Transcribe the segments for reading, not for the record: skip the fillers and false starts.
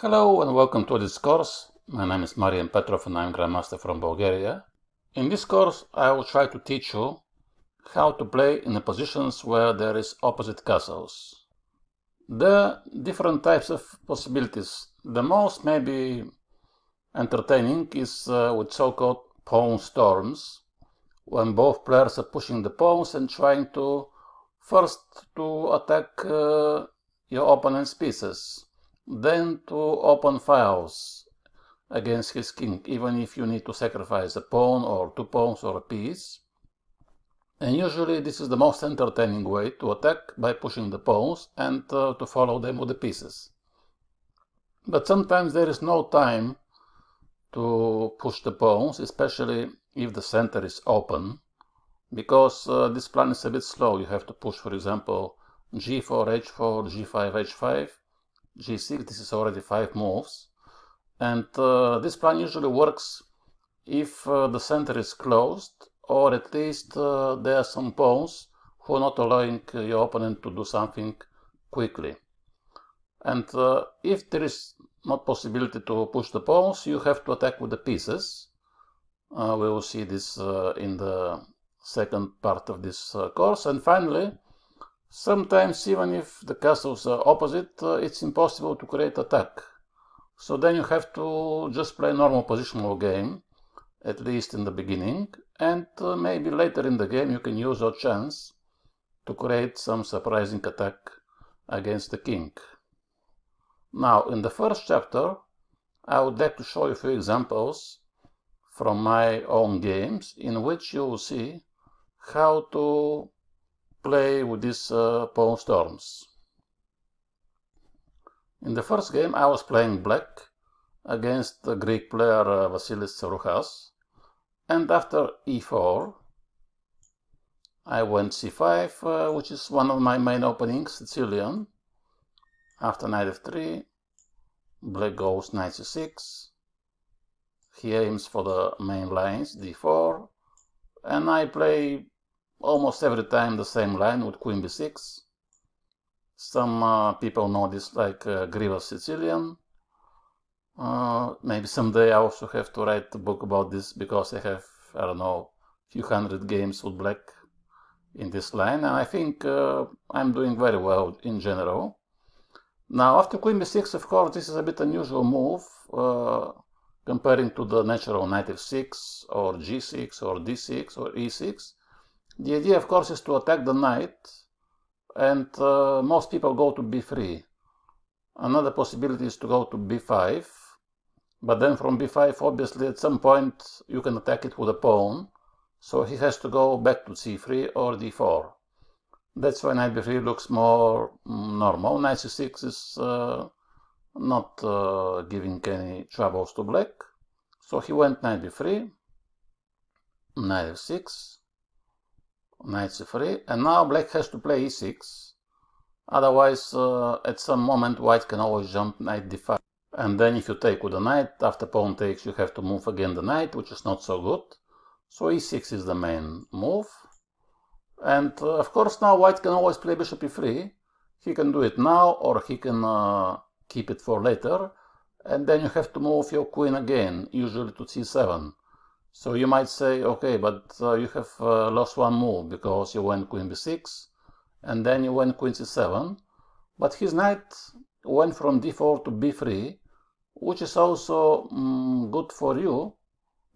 Hello and welcome to this course. My name is Marian Petrov and I'm Grandmaster from Bulgaria. In this course I will try to teach you how to play in the positions where there is opposite castles. There are different types of possibilities. The most maybe entertaining is with so-called pawn storms, when both players are pushing the pawns and trying to first to attack your opponent's pieces, then to open files against his king, even if you need to sacrifice a pawn or two pawns or a piece. And usually this is the most entertaining way to attack, by pushing the pawns and to follow them with the pieces. But sometimes there is no time to push the pawns, especially if the center is open, because this plan is a bit slow. You have to push, for example, g4, h4, g5, h5, g6. This is already 5 moves. And this plan usually works if the center is closed, or at least there are some pawns who are not allowing your opponent to do something quickly. And if there is not possibility to push the pawns, you have to attack with the pieces. We will see this in the second part of this course. And finally, sometimes even if the castles are opposite, it's impossible to create attack. So then you have to just play normal positional game, at least in the beginning, and maybe later in the game you can use your chance to create some surprising attack against the king. Now, in the first chapter, I would like to show you a few examples from my own games in which you will see how to play with these pawn storms. In the first game I was playing black against the Greek player Vasilis Tsarouchas, and after e4 I went c5, which is one of my main openings, Sicilian. After knight f3, black goes knight c6. He aims for the main lines, d4, and I play almost every time the same line with queen b6. Some people know this like Griva Sicilian. Maybe someday I also have to write a book about this, because I have, I don't know, a few hundred games with black in this line, and I think I'm doing very well in general. Now, after queen b6, of course, this is a bit unusual move, comparing to the natural knight f6, or g6, or d6, or e6. The idea, of course, is to attack the knight, and most people go to b3. Another possibility is to go to b5, but then from b5, obviously, at some point, you can attack it with a pawn, so he has to go back to c3 or d4. That's why knight b3 looks more normal. Knight c6 is not giving any troubles to black. So he went knight b3, knight f6, knight c3, and now black has to play e6. Otherwise, at some moment, white can always jump knight d5. And then if you take with the knight, after pawn takes, you have to move again the knight, which is not so good. So e6 is the main move. And of course, now white can always play bishop e3. He can do it now, or he can keep it for later. And then you have to move your queen again, usually to c7. So you might say, okay, but you have lost one move, because you went queen b6, and then you went queen c7. But his knight went from d4 to b3, which is also good for you,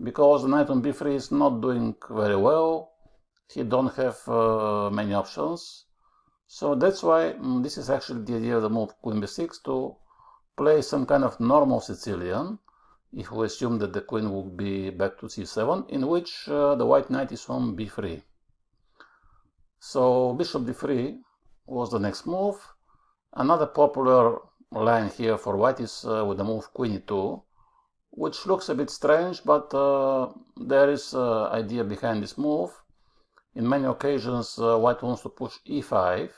because the knight on b3 is not doing very well. He don't have many options. So that's why this is actually the idea of the move queen b6, to play some kind of normal Sicilian, if we assume that the queen will be back to c7, in which the white knight is on b3. So bishop d3 was the next move. Another popular line here for white is with the move queen e2, which looks a bit strange, but there is idea behind this move. In many occasions, white wants to push e5.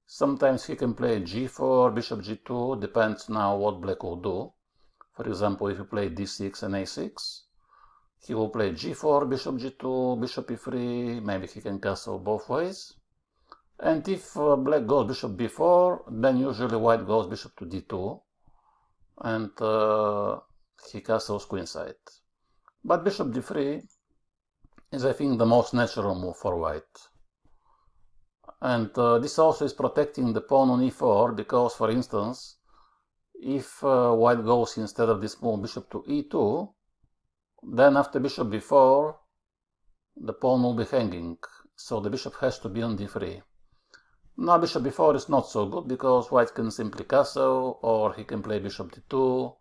Sometimes he can play g4, bishop g2, depends now what black will do. For example, if you play d6 and a6, he will play g4, bishop g2, bishop e3, maybe he can castle both ways. And if black goes bishop b4, then usually white goes bishop to d2. and he castles queenside. But bishop d3 is, I think, the most natural move for white. And this also is protecting the pawn on e4, because, for instance, if white goes instead of this move bishop to e2, then after bishop b4, the pawn will be hanging, so the bishop has to be on d3. Now bishop b4 is not so good, because white can simply castle, or he can play bishop d2,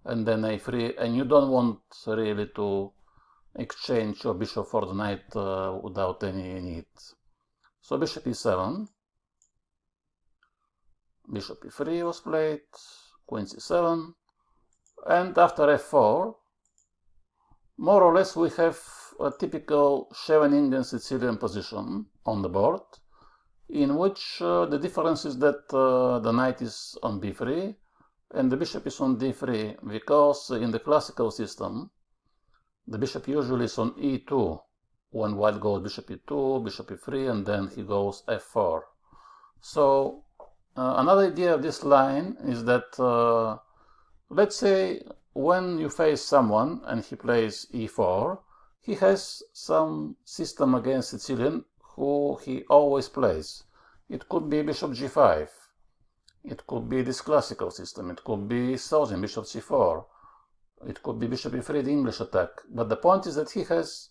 and then a3, and you don't want really to exchange your bishop for the knight without any need. So bishop e7, bishop e3 was played, queen c7, and after f4, more or less we have a typical Scheveningen Sicilian position on the board, in which the difference is that the knight is on b3 and the bishop is on d3, because in the classical system the bishop usually is on e2 when white goes bishop e2, bishop e3, and then he goes f4. So another idea of this line is that let's say when you face someone and he plays e4, he has some system against Sicilian who he always plays. It could be bishop g5, it could be this classical system, it could be Sicilian bishop c4, it could be bishop e3, the English attack. But the point is that he has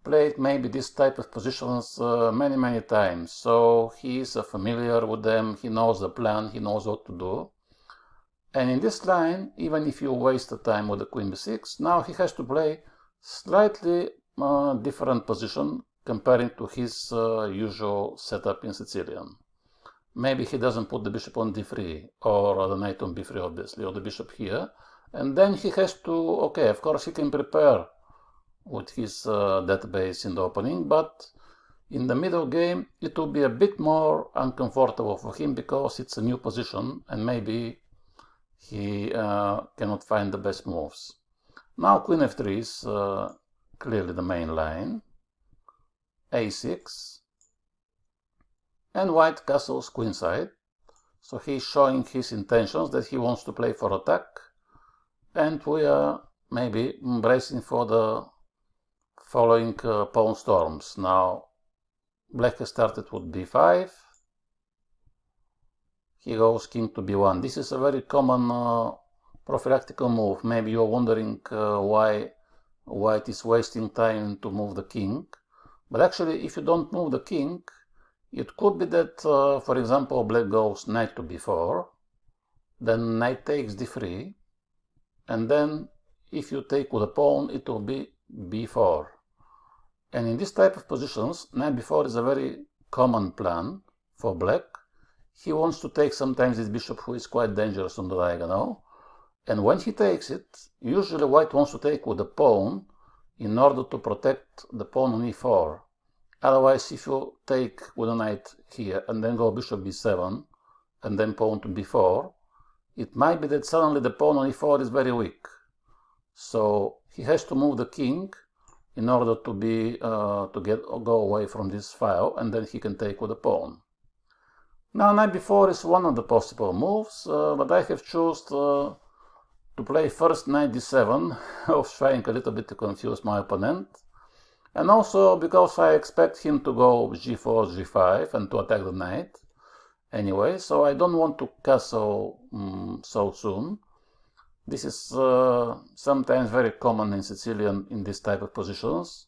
played maybe this type of positions many times, so he is familiar with them, he knows the plan, he knows what to do. And in this line, even if you waste the time with the queen b6, now he has to play slightly different position comparing to his usual setup in Sicilian. Maybe he doesn't put the bishop on d3, or the knight on b3 obviously, or the bishop here, and then he has to, okay, of course he can prepare with his database in the opening, but in the middle game it will be a bit more uncomfortable for him, because it's a new position and maybe he cannot find the best moves. Now queen f3 is clearly the main line, a6, and white castles queenside, so he's showing his intentions that he wants to play for attack, and we are maybe bracing for the following pawn storms. Now black has started with b5, he goes king to b1. This is a very common prophylactical move. Maybe you're wondering why white is wasting time to move the king, but actually if you don't move the king, it could be that, for example, black goes knight to b4, then knight takes d3, and then if you take with a pawn, it will be b4. And in this type of positions, knight b4 is a very common plan for black. He wants to take sometimes this bishop who is quite dangerous on the diagonal, and when he takes it, usually white wants to take with the pawn in order to protect the pawn on e4. Otherwise, if you take with a knight here and then go bishop b7 and then pawn to b4, it might be that suddenly the pawn on e4 is very weak. So he has to move the king in order to go away from this file, and then he can take with the pawn. Now knight b4 is one of the possible moves, but I have chosen to play first knight d7. I was trying a little bit to confuse my opponent, and also because I expect him to go g4, g5 and to attack the knight anyway, so I don't want to castle so soon. This is sometimes very common in Sicilian in this type of positions.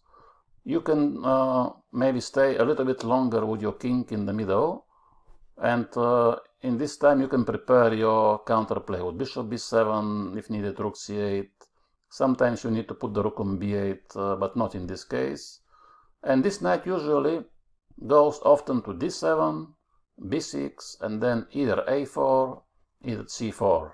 You can maybe stay a little bit longer with your king in the middle, and in this time you can prepare your counterplay with bishop b7, if needed rook c8. Sometimes you need to put the rook on b8, but not in this case. And this knight usually goes often to d7, b6, and then either a4, either c4.